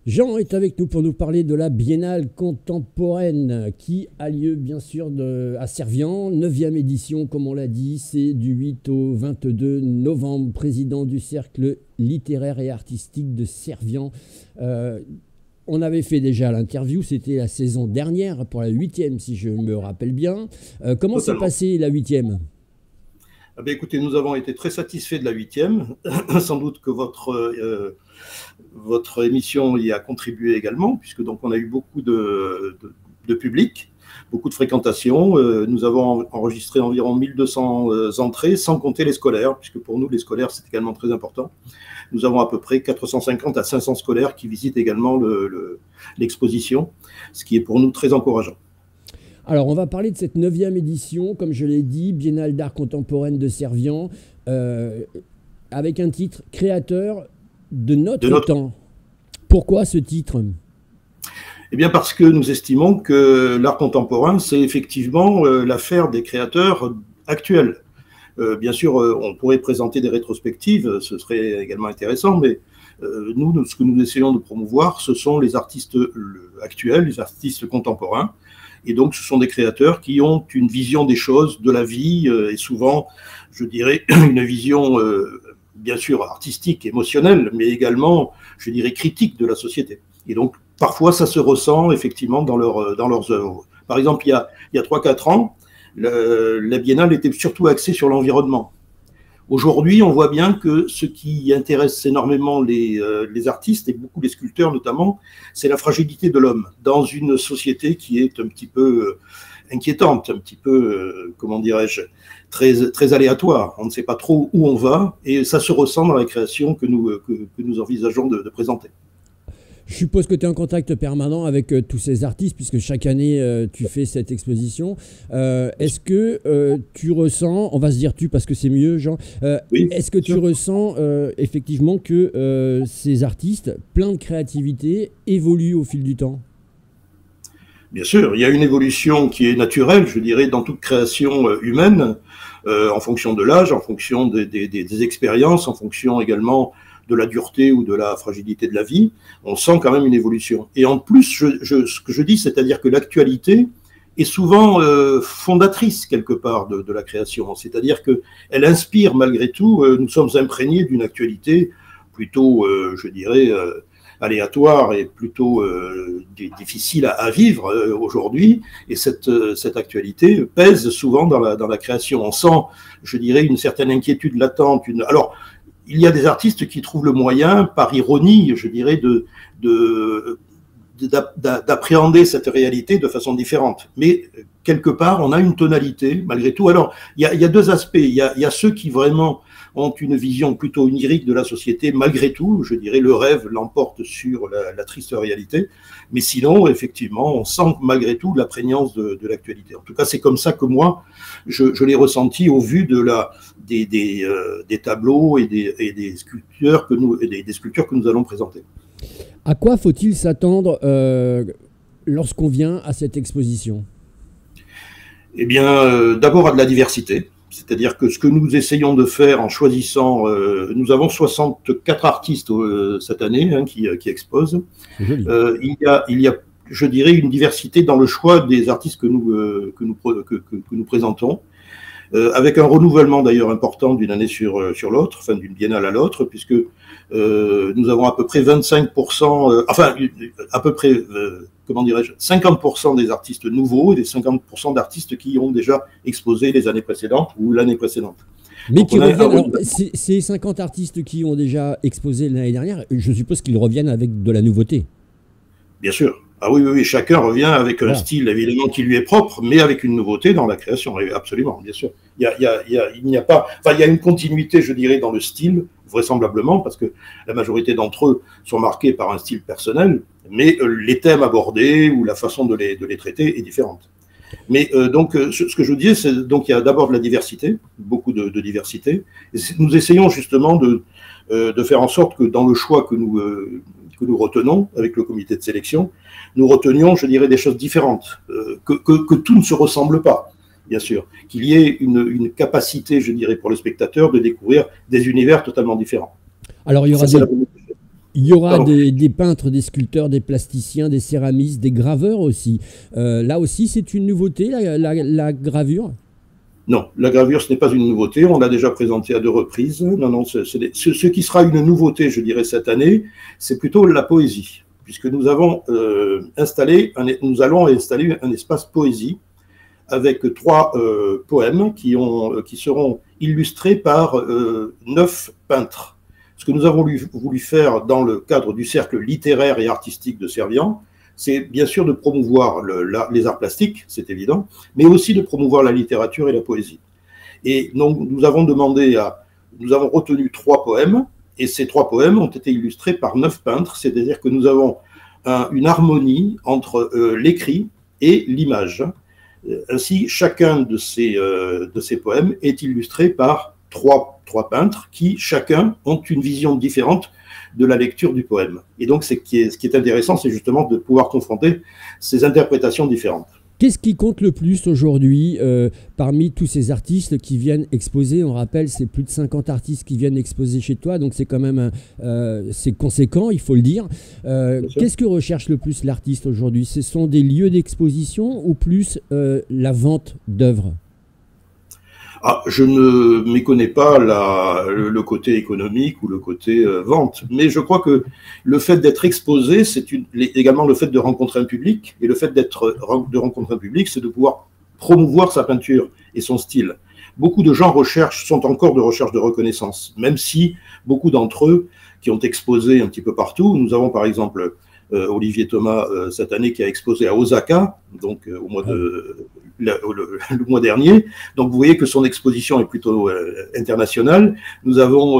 Jean est avec nous pour nous parler de la Biennale contemporaine qui a lieu bien sûr à Servian, 9e édition comme on l'a dit, c'est du 8 au 22 novembre, président du cercle littéraire et artistique de Servian. On avait fait déjà l'interview, c'était la saison dernière pour la 8e si je me rappelle bien. Comment s'est Totalement. passée la 8e? Ah ben, écoutez, nous avons été très satisfaits de la 8e. Sans doute que votre émission y a contribué également, puisque donc on a eu beaucoup de public, beaucoup de fréquentation. Nous avons enregistré environ 1200 entrées, sans compter les scolaires, puisque pour nous, les scolaires, c'est également très important. Nous avons à peu près 450 à 500 scolaires qui visitent également l'exposition, ce qui est pour nous très encourageant. Alors, on va parler de cette 9e édition, comme je l'ai dit, Biennale d'art contemporaine de Servian, avec un titre créateur de notre temps. Pourquoi ce titre? Eh bien parce que nous estimons que l'art contemporain, c'est effectivement l'affaire des créateurs actuels. Bien sûr, on pourrait présenter des rétrospectives, ce serait également intéressant, mais nous, ce que nous essayons de promouvoir, ce sont les artistes actuels, les artistes contemporains. Et donc, ce sont des créateurs qui ont une vision des choses, de la vie, et souvent, je dirais, une vision, bien sûr, artistique, émotionnelle, mais également, je dirais, critique de la société. Et donc, parfois, ça se ressent effectivement dans leurs œuvres. Par exemple, il y a 3-4 ans, la Biennale était surtout axée sur l'environnement. Aujourd'hui, on voit bien que ce qui intéresse énormément les artistes, et beaucoup les sculpteurs notamment, c'est la fragilité de l'homme dans une société qui est un petit peu inquiétante, un petit peu, comment dirais-je, très aléatoire. On ne sait pas trop où on va, et ça se ressent dans la création que nous envisageons de présenter. Je suppose que tu es en contact permanent avec tous ces artistes, puisque chaque année, tu fais cette exposition. Est-ce que tu ressens, on va se dire tu parce que c'est mieux, Jean, Oui, est-ce que tu ressens effectivement que ces artistes, pleins de créativité, évoluent au fil du temps? bien sûr, il y a une évolution qui est naturelle, je dirais, dans toute création humaine, en fonction de l'âge, en fonction des expériences, en fonction également de la dureté ou de la fragilité de la vie. On sent quand même une évolution. Et en plus, ce que je dis, c'est-à-dire que l'actualité est souvent fondatrice quelque part de la création. C'est-à-dire qu'elle inspire malgré tout, nous sommes imprégnés d'une actualité plutôt, je dirais, aléatoire et plutôt difficile à vivre aujourd'hui. Et cette actualité pèse souvent dans la création. On sent, je dirais, une certaine inquiétude latente. Alors, il y a des artistes qui trouvent le moyen, par ironie, je dirais, d'appréhender cette réalité de façon différente. Mais quelque part, on a une tonalité, malgré tout. Alors, il y a deux aspects. Il y a ceux qui vraiment ont une vision plutôt onirique de la société, malgré tout, je dirais, le rêve l'emporte sur la triste réalité. Mais sinon, effectivement, on sent malgré tout la prégnance de l'actualité. En tout cas, c'est comme ça que moi, je l'ai ressenti au vu des tableaux et des sculptures des sculptures que nous allons présenter. À quoi faut-il s'attendre lorsqu'on vient à cette exposition? Eh bien, d'abord à de la diversité. C'est-à-dire que ce que nous essayons de faire en choisissant, nous avons 64 artistes cette année qui exposent. Il y a, je dirais, une diversité dans le choix des artistes que nous présentons, avec un renouvellement d'ailleurs important d'une année sur l'autre, enfin d'une biennale à l'autre, puisque nous avons à peu près 25%, enfin à peu près, comment dirais-je, 50% des artistes nouveaux et des 50% d'artistes qui ont déjà exposé les années précédentes ou l'année précédente. Mais donc qui reviennent, alors, ces 50 artistes qui ont déjà exposé l'année dernière, je suppose qu'ils reviennent avec de la nouveauté. Bien sûr. Ah oui, oui, oui, chacun revient avec un style évidemment qui lui est propre, mais avec une nouveauté dans la création, absolument, bien sûr. Il n'y a pas, enfin, il y a une continuité, je dirais, dans le style, vraisemblablement, parce que la majorité d'entre eux sont marqués par un style personnel, mais les thèmes abordés ou la façon de les traiter est différente. Mais donc, ce que je vous disais, c'est donc il y a d'abord de la diversité, beaucoup de diversité. Et nous essayons justement de faire en sorte que dans le choix que nous retenons avec le comité de sélection, nous retenions, je dirais, des choses différentes, que tout ne se ressemble pas, bien sûr, qu'il y ait une capacité, je dirais, pour le spectateur de découvrir des univers totalement différents. Alors, Il y aura des peintres, des sculpteurs, des plasticiens, des céramistes, des graveurs aussi. Là aussi, c'est une nouveauté, la gravure? Non, la gravure, ce n'est pas une nouveauté. On l'a déjà présenté à 2 reprises. Non, non, ce qui sera une nouveauté, je dirais, cette année, c'est plutôt la poésie, puisque nous allons installer un espace poésie avec 3 poèmes qui seront illustrés par 9 peintres. Ce que nous avons voulu faire dans le cadre du cercle littéraire et artistique de Servian, c'est bien sûr de promouvoir les arts plastiques, c'est évident, mais aussi de promouvoir la littérature et la poésie. Et donc, nous avons retenu 3 poèmes, et ces 3 poèmes ont été illustrés par 9 peintres, c'est-à-dire que nous avons une harmonie entre l'écrit et l'image. Ainsi, chacun de ces poèmes est illustré par 3 peintres qui, chacun, ont une vision différente de la lecture du poème. Et donc, ce qui est intéressant, c'est justement de pouvoir confronter ces interprétations différentes. Qu'est-ce qui compte le plus aujourd'hui parmi tous ces artistes qui viennent exposer? On rappelle, c'est plus de 50 artistes qui viennent exposer chez toi, donc c'est quand même c'est conséquent, il faut le dire. Qu'est-ce que recherche le plus l'artiste aujourd'hui? Ce sont des lieux d'exposition ou plus la vente d'œuvres? Je ne méconnais pas le côté économique ou le côté vente, mais je crois que le fait d'être exposé, c'est également le fait de rencontrer un public, et le fait de rencontrer un public, c'est de pouvoir promouvoir sa peinture et son style. Beaucoup de gens sont encore de recherche de reconnaissance, même si beaucoup d'entre eux qui ont exposé un petit peu partout, nous avons par exemple Olivier Thomas cette année qui a exposé à Osaka, donc le mois dernier. Donc vous voyez que son exposition est plutôt internationale. Nous avons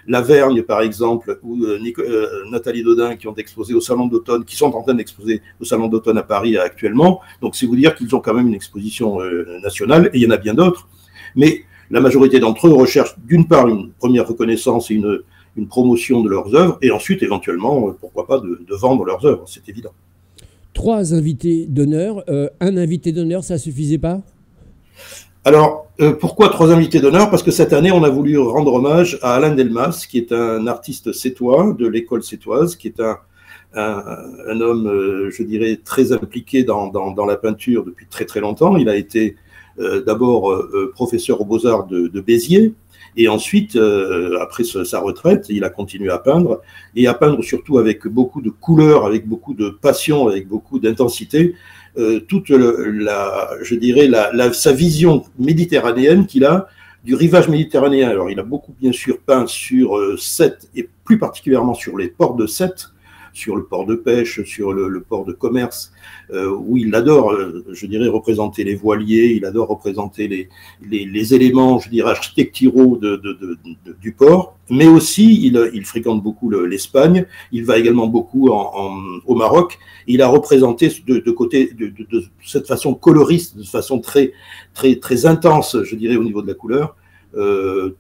Lavergne par exemple, ou Nathalie Dodin qui ont exposé au Salon d'automne, qui sont en train d'exposer au Salon d'automne à Paris actuellement. Donc c'est vous dire qu'ils ont quand même une exposition nationale, et il y en a bien d'autres. Mais la majorité d'entre eux recherchent d'une part une première reconnaissance et une promotion de leurs œuvres, et ensuite éventuellement, pourquoi pas, de vendre leurs œuvres, c'est évident. 3 invités d'honneur. Un invité d'honneur, ça ne suffisait pas? Alors, pourquoi 3 invités d'honneur? Parce que cette année, on a voulu rendre hommage à Alain Delmas, qui est un artiste sétois, de l'école sétoise, qui est un homme, je dirais, très impliqué dans la peinture depuis très très longtemps. Il a été d'abord professeur aux Beaux-Arts de Béziers, et ensuite, après sa retraite, il a continué à peindre, et à peindre surtout avec beaucoup de couleurs, avec beaucoup de passion, avec beaucoup d'intensité, toute je dirais, sa vision méditerranéenne qu'il a du rivage méditerranéen. Alors, il a beaucoup, bien sûr, peint sur Sète, et plus particulièrement sur les ports de Sète, sur le port de pêche, sur le port de commerce, où il adore, je dirais, représenter les voiliers, il adore représenter les éléments, je dirais, architecturaux du port, mais aussi il fréquente beaucoup l'Espagne, il va également beaucoup au Maroc, il a représenté de cette façon coloriste, de façon très, très, très intense, je dirais, au niveau de la couleur,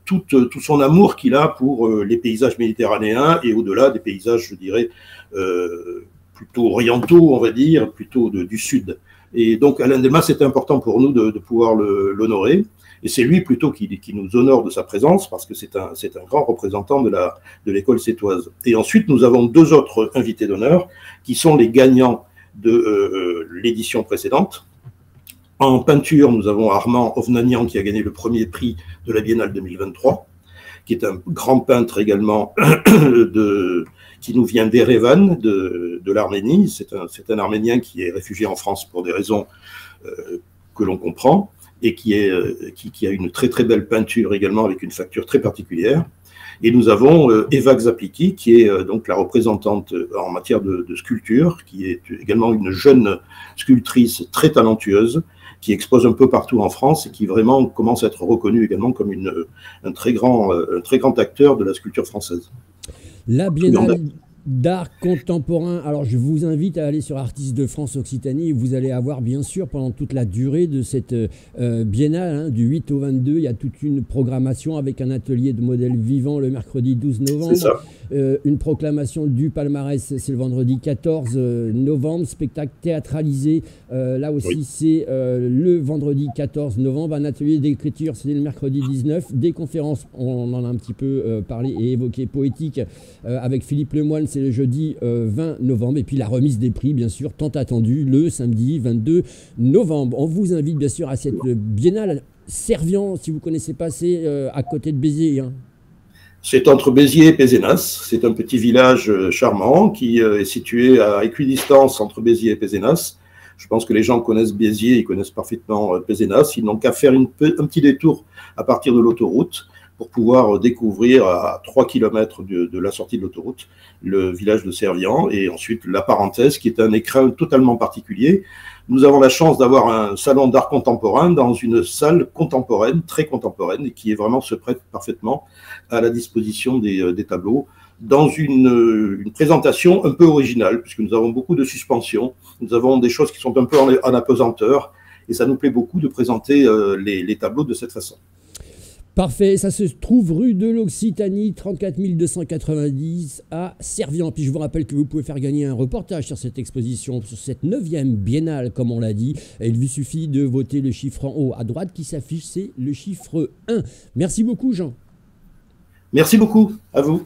tout son amour qu'il a pour les paysages méditerranéens, et au-delà des paysages, je dirais, plutôt orientaux, on va dire, plutôt du sud. Et donc Alain Delmas, c'était important pour nous de pouvoir l'honorer, et c'est lui plutôt qui nous honore de sa présence, parce que c'est un grand représentant de l'école sétoise. Et ensuite, nous avons 2 autres invités d'honneur, qui sont les gagnants de l'édition précédente. En peinture, nous avons Armand Ovnanian qui a gagné le premier prix de la Biennale 2023, qui est un grand peintre également qui nous vient d'Erevan, de l'Arménie. C'est un Arménien qui est réfugié en France pour des raisons que l'on comprend, et qui a une très très belle peinture également, avec une facture très particulière. Et nous avons Eva Xapliki, qui est donc la représentante en matière de sculpture, qui est également une jeune sculptrice très talentueuse, qui expose un peu partout en France, et qui vraiment commence à être reconnue également comme un très grand acteur de la sculpture française. La Biennale d'art contemporain. Alors, je vous invite à aller sur Artistes de France Occitanie. Vous allez avoir, bien sûr, pendant toute la durée de cette biennale, du 8 au 22, il y a toute une programmation avec un atelier de modèles vivants le mercredi 12 novembre. C'est ça. une proclamation du palmarès, c'est le vendredi 14 novembre. Spectacle théâtralisé, là aussi c'est le vendredi 14 novembre. Un atelier d'écriture, c'est le mercredi 19. Des conférences, on en a un petit peu parlé et évoqué, poétique, avec Philippe Lemoine, c'est le jeudi 20 novembre. Et puis la remise des prix, bien sûr, tant attendue, le samedi 22 novembre. On vous invite bien sûr à cette biennale Servian, si vous ne connaissez pas, c'est à côté de Béziers. Hein. C'est entre Béziers et Pézenas. C'est un petit village charmant qui est situé à équidistance entre Béziers et Pézenas. Je pense que les gens connaissent Béziers, ils connaissent parfaitement Pézenas. Ils n'ont qu'à faire un petit détour à partir de l'autoroute pour pouvoir découvrir à 3 km de la sortie de l'autoroute le village de Servian et ensuite la parenthèse qui est un écrin totalement particulier. Nous avons la chance d'avoir un salon d'art contemporain dans une salle contemporaine, très contemporaine, et qui est vraiment se prête parfaitement à la disposition des tableaux, dans une présentation un peu originale, puisque nous avons beaucoup de suspensions, nous avons des choses qui sont un peu en apesanteur, et ça nous plaît beaucoup de présenter les tableaux de cette façon. Parfait, ça se trouve rue de l'Occitanie, 34 290 à Servian. Puis je vous rappelle que vous pouvez faire gagner un reportage sur cette exposition, sur cette 9e biennale, comme on l'a dit. Et il vous suffit de voter le chiffre en haut à droite qui s'affiche, c'est le chiffre 1. Merci beaucoup, Jean. Merci beaucoup, à vous.